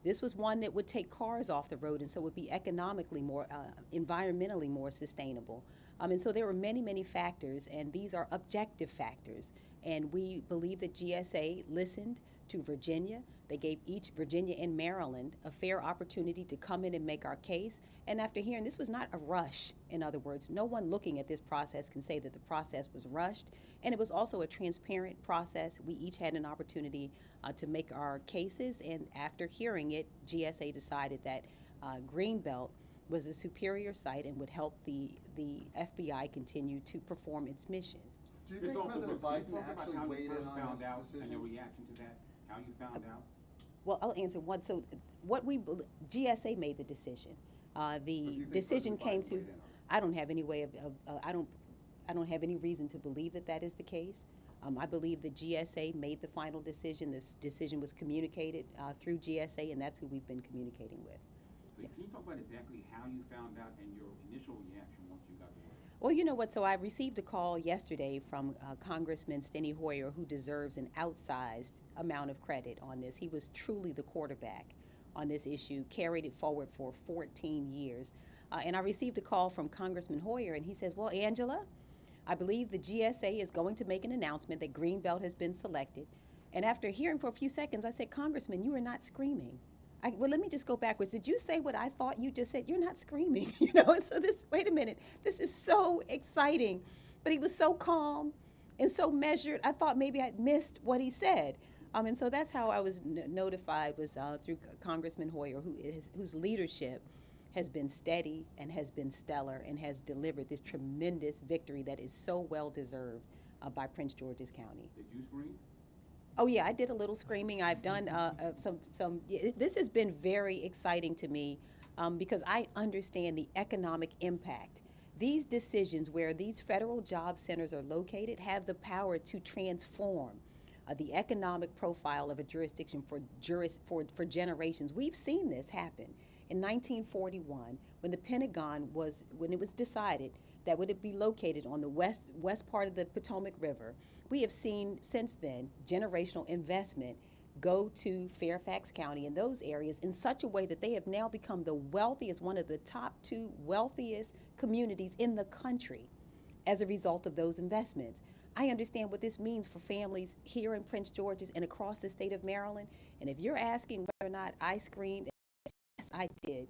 This was one that would take cars off the road, and so would be economically more, environmentally more sustainable. And so there were many, many factors, and these are objective factors. And we believe that GSA listened to Virginia. They gave each Virginia and Maryland a fair opportunity to come in and make our case. And after hearing, this was not a rush. In other words, no one looking at this process can say that the process was rushed. And it was also a transparent process. We each had an opportunity to make our cases. And after hearing it, GSA decided that Greenbelt was a superior site and would help the FBI continue to perform its mission. Do you think President Biden actually weighed in on this decision? And your reaction to that, how you found out? Well, I'll answer one. So, GSA made the decision. The decision came to. I don't have any way of. I don't have any reason to believe that that is the case. I believe the GSA made the final decision. This decision was communicated through GSA, and that's who we've been communicating with. So yes. Can you talk about exactly how you found out and your initial reaction once you got the word? Well, you know what? So I received a call yesterday from Congressman Steny Hoyer, who deserves an outsized amount of credit on this. He was truly the quarterback on this issue, carried it forward for 14 years. And I received a call from Congressman Hoyer, and he says, well, Angela, I believe the GSA is going to make an announcement that Greenbelt has been selected. And after hearing for a few seconds, I said, Congressman, you are not screaming. Well, let me just go backwards. Did you say what I thought you just said? You're not screaming, you know? And so wait a minute, this is so exciting. But he was so calm and so measured, I thought maybe I'd missed what he said. And so that's how I was notified, was through Congressman Hoyer, whose leadership has been steady and has been stellar and has delivered this tremendous victory that is so well deserved by Prince George's County. Did you scream? Oh yeah, I did a little screaming. I've done some. This has been very exciting to me because I understand the economic impact. These decisions where these federal job centers are located have the power to transform the economic profile of a jurisdiction for generations. We've seen this happen. In 1941, when the Pentagon when it was decided that would it be located on the west part of the Potomac River, we have seen since then generational investment go to Fairfax County and those areas in such a way that they have now become the wealthiest, one of the top 2 wealthiest communities in the country as a result of those investments. I understand what this means for families here in Prince George's and across the state of Maryland. And if you're asking whether or not I screamed, yes, I did.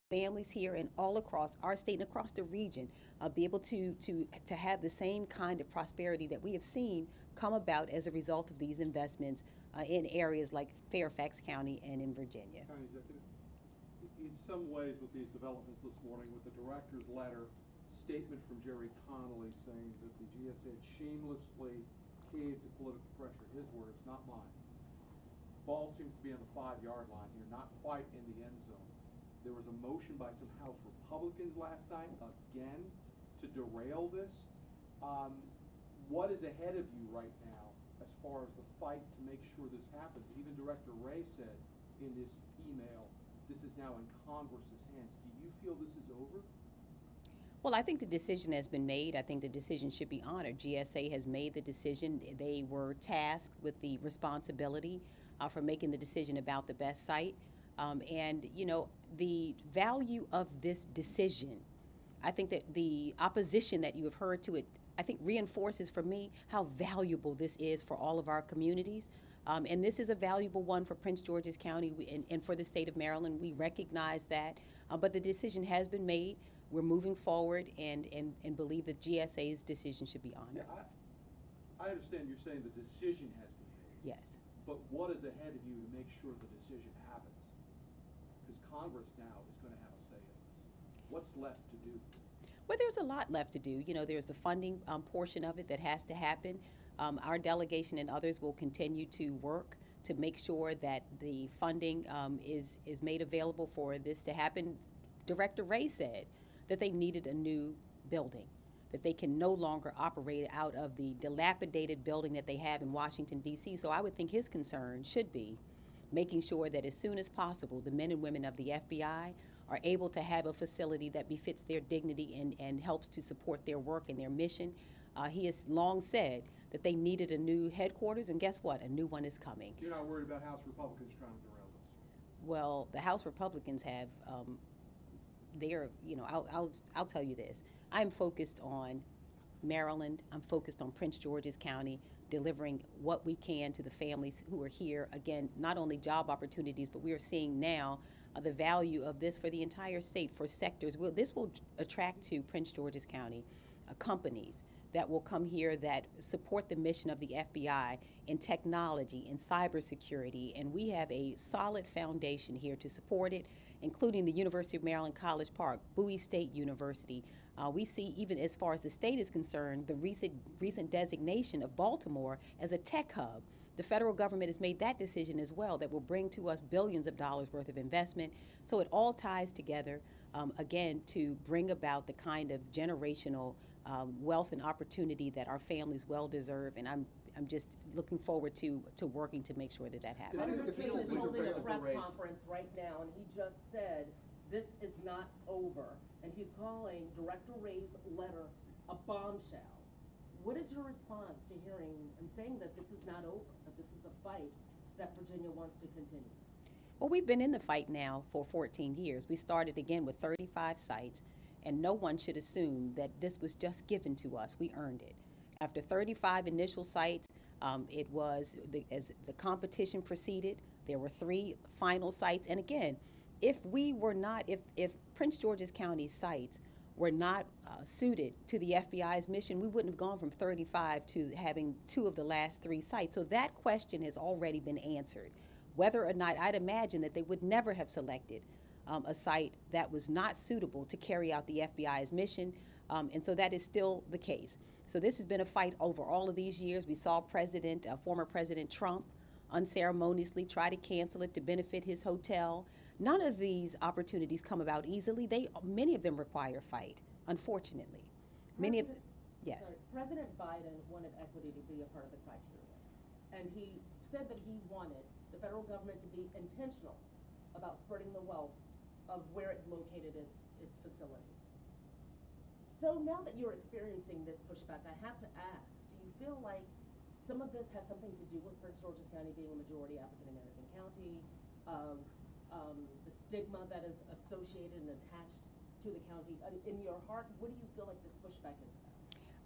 Families here and all across our state and across the region be able to have the same kind of prosperity that we have seen come about as a result of these investments in areas like Fairfax County and in Virginia. County Executive, in some ways with these developments this morning, with the director's letter, statement from Jerry Connolly saying that the GSA had shamelessly caved to political pressure, his words, not mine. Ball seems to be on the 5-yard line here, not quite in the end zone. There was a motion by some House Republicans last night, again, to derail this. What is ahead of you right now as far as the fight to make sure this happens? Even Director Wray said in this email, this is now in Congress's hands. Do you feel this is over? Well, I think the decision has been made. I think the decision should be honored. GSA has made the decision. They were tasked with the responsibility for making the decision about the best site. And, you know, the value of this decision, I think that the opposition that you have heard to it, I think reinforces for me how valuable this is for all of our communities. And this is a valuable one for Prince George's County and for the state of Maryland. We recognize that. But the decision has been made. We're moving forward and believe that GSA's decision should be honored. Yeah, I understand you're saying the decision has been made. Yes. But what is ahead of you to make sure the decision happens? Because Congress now is going to have a say in this. What's left to do? Well, there's a lot left to do. You know, there's the funding portion of it that has to happen. Our delegation and others will continue to work to make sure that the funding is made available for this to happen. Director Wray said that they needed a new building, that they can no longer operate out of the dilapidated building that they have in Washington, D.C. So I would think his concern should be making sure that as soon as possible, the men and women of the FBI are able to have a facility that befits their dignity and helps to support their work and their mission. He has long said that they needed a new headquarters, and guess what? A new one is coming. You're not worried about House Republicans trying to derail this? Well, the House Republicans have I'll tell you this. I'm focused on Maryland. I'm focused on Prince George's County, delivering what we can to the families who are here. Again, not only job opportunities, but we are seeing now the value of this for the entire state, for sectors. This will attract to Prince George's County companies that will come here that support the mission of the FBI in technology, in cybersecurity, and we have a solid foundation here to support it, including the University of Maryland College Park, Bowie State University. We see, even as far as the state is concerned, the recent designation of Baltimore as a tech hub. The federal government has made that decision as well, that will bring to us billions of dollars worth of investment. So it all ties together, again, to bring about the kind of generational wealth and opportunity that our families well deserve. And I'm just looking forward to working to make sure that that happens. Senator If King this is is holding a a press race. conference right now, and he just said, this is not over. And he's calling Director Ray's letter a bombshell. What is your response to hearing and saying that this is not over, that this is a fight that Virginia wants to continue? Well, we've been in the fight now for 14 years. We started again with 35 sites, and no one should assume that this was just given to us. We earned it. After 35 initial sites, as the competition proceeded, there were 3 final sites. And again, if Prince George's County sites were not suited to the FBI's mission, we wouldn't have gone from 35 to having 2 of the last 3 sites. So that question has already been answered. Whether or not, I'd imagine that they would never have selected a site that was not suitable to carry out the FBI's mission, and so that is still the case. So this has been a fight over all of these years. We saw former President Trump unceremoniously try to cancel it to benefit his hotel. None of these opportunities come about easily. Many of them require fight, unfortunately. Yes. Sorry, President Biden wanted equity to be a part of the criteria. And he said that he wanted the federal government to be intentional about spreading the wealth of where it located its facilities. So now that you're experiencing this pushback, I have to ask, do you feel like some of this has something to do with Prince George's County being a majority African-American county, of the stigma that is associated and attached to the county? In your heart, what do you feel like this pushback is about?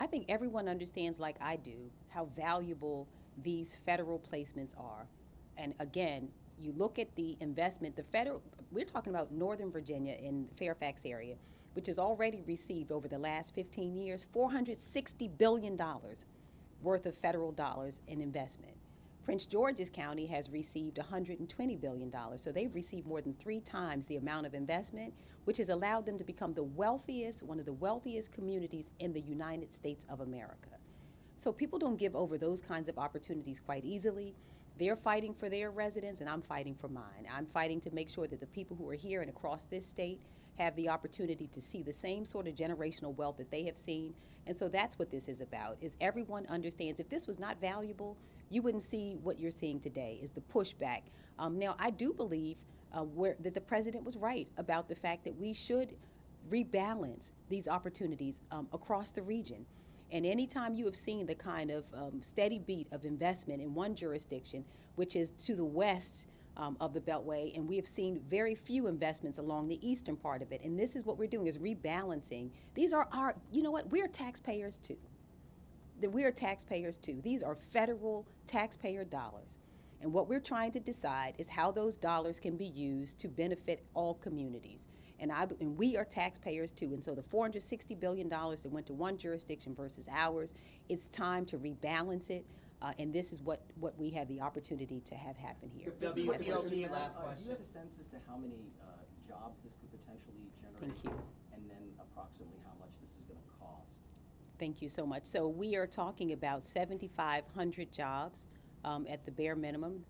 I think everyone understands, like I do, how valuable these federal placements are. And again, you look at the investment, we're talking about Northern Virginia in the Fairfax area, which has already received over the last 15 years, $460 billion worth of federal dollars in investment. Prince George's County has received $120 billion, so they've received more than 3 times the amount of investment, which has allowed them to become one of the wealthiest communities in the United States of America. So people don't give over those kinds of opportunities quite easily. They're fighting for their residents, and I'm fighting for mine. I'm fighting to make sure that the people who are here and across this state have the opportunity to see the same sort of generational wealth that they have seen. And so that's what this is about, is everyone understands if this was not valuable, you wouldn't see what you're seeing today, is the pushback. Now, I do believe that the president was right about the fact that we should rebalance these opportunities across the region. And anytime you have seen the kind of steady beat of investment in one jurisdiction, which is to the west of the Beltway, and we have seen very few investments along the eastern part of it. And this is what we're doing, is rebalancing. These are we're taxpayers too. We are taxpayers too. These are federal taxpayer dollars. And what we're trying to decide is how those dollars can be used to benefit all communities. And we are taxpayers too. And so the $460 billion that went to one jurisdiction versus ours, it's time to rebalance it. And this is what we have the opportunity to have happen here. If this is a WCLT, last Do question. you have a sense as to how many jobs this could potentially generate? Thank you. And then approximately how much this is going to cost? Thank you so much. So we are talking about 7,500 jobs at the bare minimum,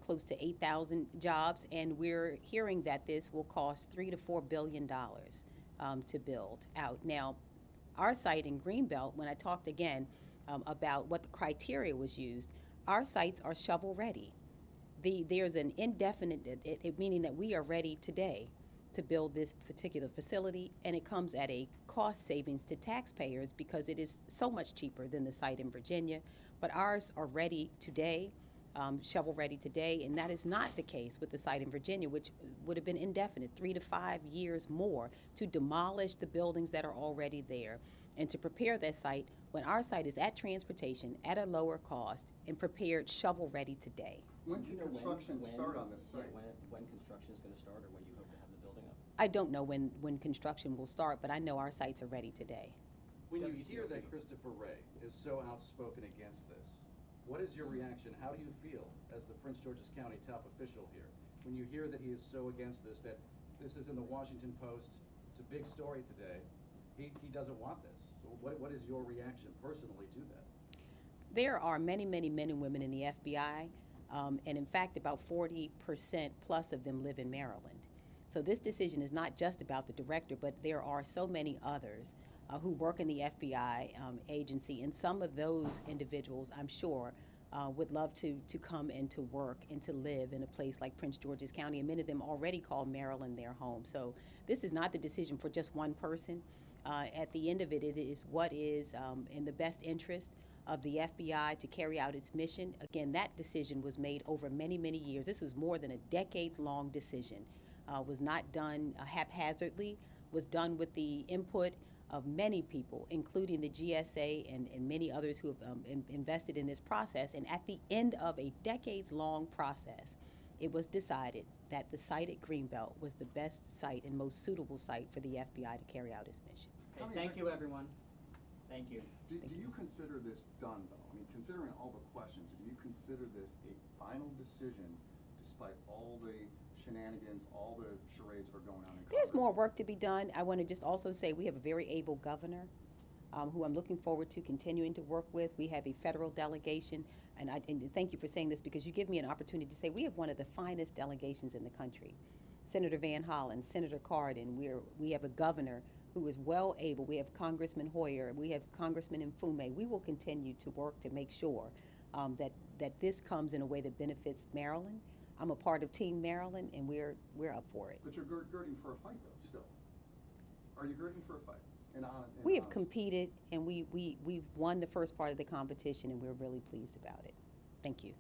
close to 8,000 jobs, and we're hearing that this will cost $3 to $4 billion to build out. Now, our site in Greenbelt, when I talked again about what the criteria was used, our sites are shovel ready. There's an indefinite, meaning that we are ready today to build this particular facility, and it comes at a cost savings to taxpayers because it is so much cheaper than the site in Virginia. But ours are ready today, shovel-ready today, and that is not the case with the site in Virginia, which would have been indefinite, 3 to 5 years more, to demolish the buildings that are already there and to prepare that site when our site is at transportation, at a lower cost, and prepared shovel-ready today. When Do you can know construction start on this yeah, site? when construction is gonna start, or when you hope to have the building up? I don't know when construction will start, but I know our sites are ready today. When you hear that Christopher Wray is so outspoken against this, what is your reaction? How do you feel as the Prince George's County top official here? When you hear that he is so against this, that this is in the Washington Post, it's a big story today, he doesn't want this. So what is your reaction personally to that? There are many, many men and women in the FBI, and in fact, about 40% plus of them live in Maryland. So this decision is not just about the director, but there are so many others who work in the FBI agency, and some of those individuals, I'm sure, would love to come and to work and to live in a place like Prince George's County, and many of them already call Maryland their home. So this is not the decision for just one person. At the end of it, it is what is in the best interest of the FBI to carry out its mission. Again, that decision was made over many, many years. This was more than a decades-long decision. Was not done haphazardly, was done with the input of many people, including the GSA and many others who have invested in this process. And at the end of a decades-long process, it was decided that the site at Greenbelt was the best site and most suitable site for the FBI to carry out its mission. Okay, thank you, everyone. Thank you. Do you consider this done, though? I mean, considering all the questions, do you consider this a final decision despite all the shenanigans, all the charades that are going on in Congress? There's more work to be done. I want to just also say we have a very able governor who I'm looking forward to continuing to work with. We have a federal delegation, and thank you for saying this because you give me an opportunity to say we have one of the finest delegations in the country. Senator Van Hollen, Senator Cardin, we have a governor who is well able. We have Congressman Hoyer, we have Congressman Mfume. We will continue to work to make sure that this comes in a way that benefits Maryland. I'm a part of Team Maryland, and we're up for it. But you're girding for a fight, though, still. Are you girding for a fight? We have competed, and we've won the first part of the competition, and we're really pleased about it. Thank you.